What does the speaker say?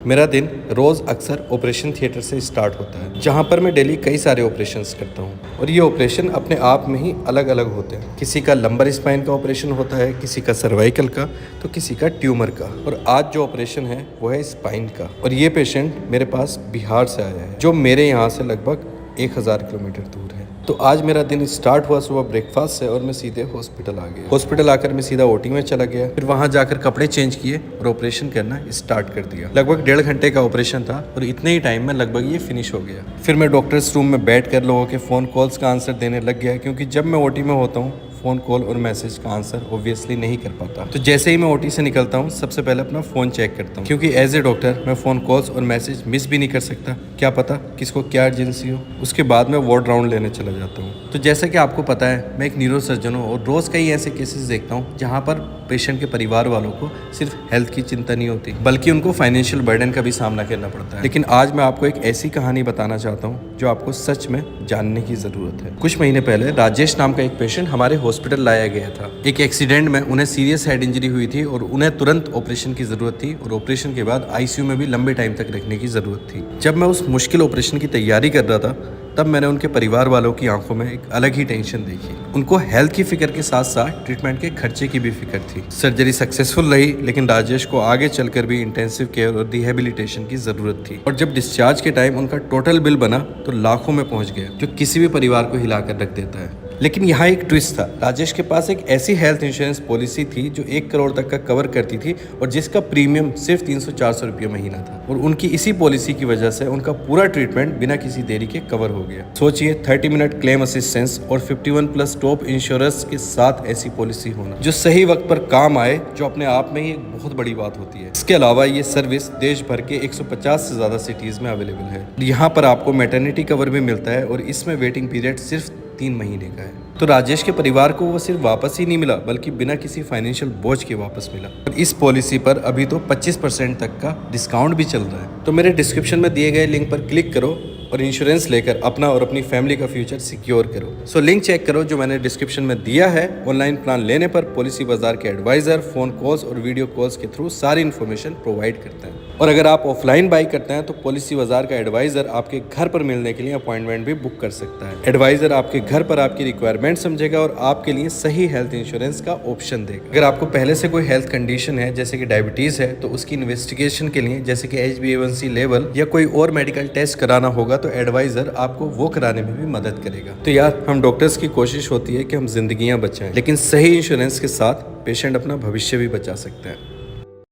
मेरा दिन रोज़ अक्सर ऑपरेशन थिएटर से स्टार्ट होता है, जहाँ पर मैं डेली कई सारे ऑपरेशंस करता हूँ और ये ऑपरेशन अपने आप में ही अलग अलग होते हैं। किसी का लंबर स्पाइन का ऑपरेशन होता है, किसी का सर्वाइकल का, तो किसी का ट्यूमर का। और आज जो ऑपरेशन है वो है स्पाइन का। और ये पेशेंट मेरे पास बिहार से आया है, जो मेरे यहाँ से लगभग 1000 किलोमीटर दूर है। तो आज मेरा दिन स्टार्ट हुआ सुबह ब्रेकफास्ट से और मैं सीधे हॉस्पिटल आ गया। हॉस्पिटल आकर मैं सीधा ओटी में चला गया, फिर वहां जाकर कपड़े चेंज किए और ऑपरेशन करना स्टार्ट कर दिया। लगभग 1.5 घंटे का ऑपरेशन था और इतने ही टाइम में लगभग ये फिनिश हो गया। फिर मैं डॉक्टर्स रूम में बैठकर लोगों के फ़ोन कॉल्स का आंसर देने लग गया, क्योंकि जब मैं ओटी में होता हूँ फ़ोन कॉल और मैसेज का आंसर ऑब्वियसली नहीं कर पाता। तो जैसे ही मैं ओटी से निकलता हूँ सबसे पहले अपना फ़ोन चेक करता हूँ, क्योंकि एज ए डॉक्टर मैं फ़ोन कॉल्स और मैसेज मिस भी नहीं कर सकता, क्या पता किसको क्या अर्जेंसी हो। उसके बाद मैं वार्ड राउंड लेने चला जाता हूँ। तो जैसा कि आपको पता है मैं एक न्यूरो सर्जन हूँ और रोज़ कई ऐसे केसेस देखता हूँ जहाँ पर पेशेंट के परिवार वालों को सिर्फ हेल्थ की चिंता नहीं होती, बल्कि उनको फाइनेंशियल बर्डन का भी सामना करना पड़ता है। लेकिन आज मैं आपको एक ऐसी कहानी बताना चाहता हूँ जो आपको सच में जानने की ज़रूरत है। कुछ महीने पहले राजेश नाम का एक पेशेंट हमारे हॉस्पिटल लाया गया था। एक एक्सीडेंट में उन्हें सीरियस हेड इंजरी हुई थी और उन्हें तुरंत ऑपरेशन की ज़रूरत थी और ऑपरेशन के बाद आईसीयू में भी लंबे टाइम तक रखने की ज़रूरत थी। जब मैं उस मुश्किल ऑपरेशन की तैयारी कर रहा था तब मैंने उनके परिवार वालों की आंखों में एक अलग ही टेंशन देखी। उनको हेल्थ की फिक्र के साथ साथ ट्रीटमेंट के खर्चे की भी फिक्र थी। सर्जरी सक्सेसफुल रही, लेकिन राजेश को आगे चलकर भी इंटेंसिव केयर और रिहेबिलिटेशन की जरूरत थी। और जब डिस्चार्ज के टाइम उनका टोटल बिल बना तो लाखों में पहुंच गया, जो किसी भी परिवार को हिलाकर रख देता है। लेकिन यहाँ एक ट्विस्ट था। राजेश के पास एक ऐसी हेल्थ इंश्योरेंस पॉलिसी थी जो 1 करोड़ तक का कवर करती थी और जिसका प्रीमियम सिर्फ 300-400 रुपये महीना था। और उनकी इसी पॉलिसी की वजह से उनका पूरा ट्रीटमेंट बिना किसी देरी के कवर हो गया। सोचिए 30 मिनट क्लेम असिस्टेंस और 51+ टॉप इंश्योरेंस के साथ ऐसी पॉलिसी होना जो सही वक्त पर काम आए, जो अपने आप में ही एक बहुत बड़ी बात होती है। इसके अलावा ये सर्विस देश भर के 150 से ज़्यादा सिटीज़ में अवेलेबल है। यहाँ पर आपको मैटरनिटी कवर भी मिलता है और इसमें वेटिंग पीरियड सिर्फ 3 महीने का है। तो राजेश के परिवार को वो सिर्फ वापस ही नहीं मिला, बल्कि बिना किसी फाइनेंशियल बोझ के वापस मिला। और इस पॉलिसी पर अभी तो 25% तक का डिस्काउंट भी चल रहा है। तो मेरे डिस्क्रिप्शन में दिए गए लिंक पर क्लिक करो और इंश्योरेंस लेकर अपना और अपनी फैमिली का फ्यूचर सिक्योर करो। सो लिंक चेक करो जो मैंने डिस्क्रिप्शन में दिया है। ऑनलाइन प्लान लेने पर पॉलिसी बाजार के एडवाइजर फोन कॉल्स और वीडियो कॉल्स के थ्रू सारी इन्फॉर्मेशन प्रोवाइड करते हैं। और अगर आप ऑफलाइन बाई करते हैं तो पॉलिसी बाजार का एडवाइजर आपके घर पर मिलने के लिए अपॉइंटमेंट भी बुक कर सकता है। एडवाइजर आपके घर पर आपकी रिक्वायरमेंट समझेगा और आपके लिए सही हेल्थ इंश्योरेंस का ऑप्शन देगा। अगर आपको पहले से कोई हेल्थ कंडीशन है, जैसे कि डायबिटीज है, तो उसकी इन्वेस्टिगेशन के लिए जैसे कि HbA1c लेवल या कोई और मेडिकल टेस्ट कराना होगा तो एडवाइजर आपको वो कराने में भी मदद करेगा। तो यार, हम डॉक्टर्स की कोशिश होती है कि हम जिंदगियां बचाएं, लेकिन सही इंश्योरेंस के साथ पेशेंट अपना भविष्य भी बचा सकते हैं।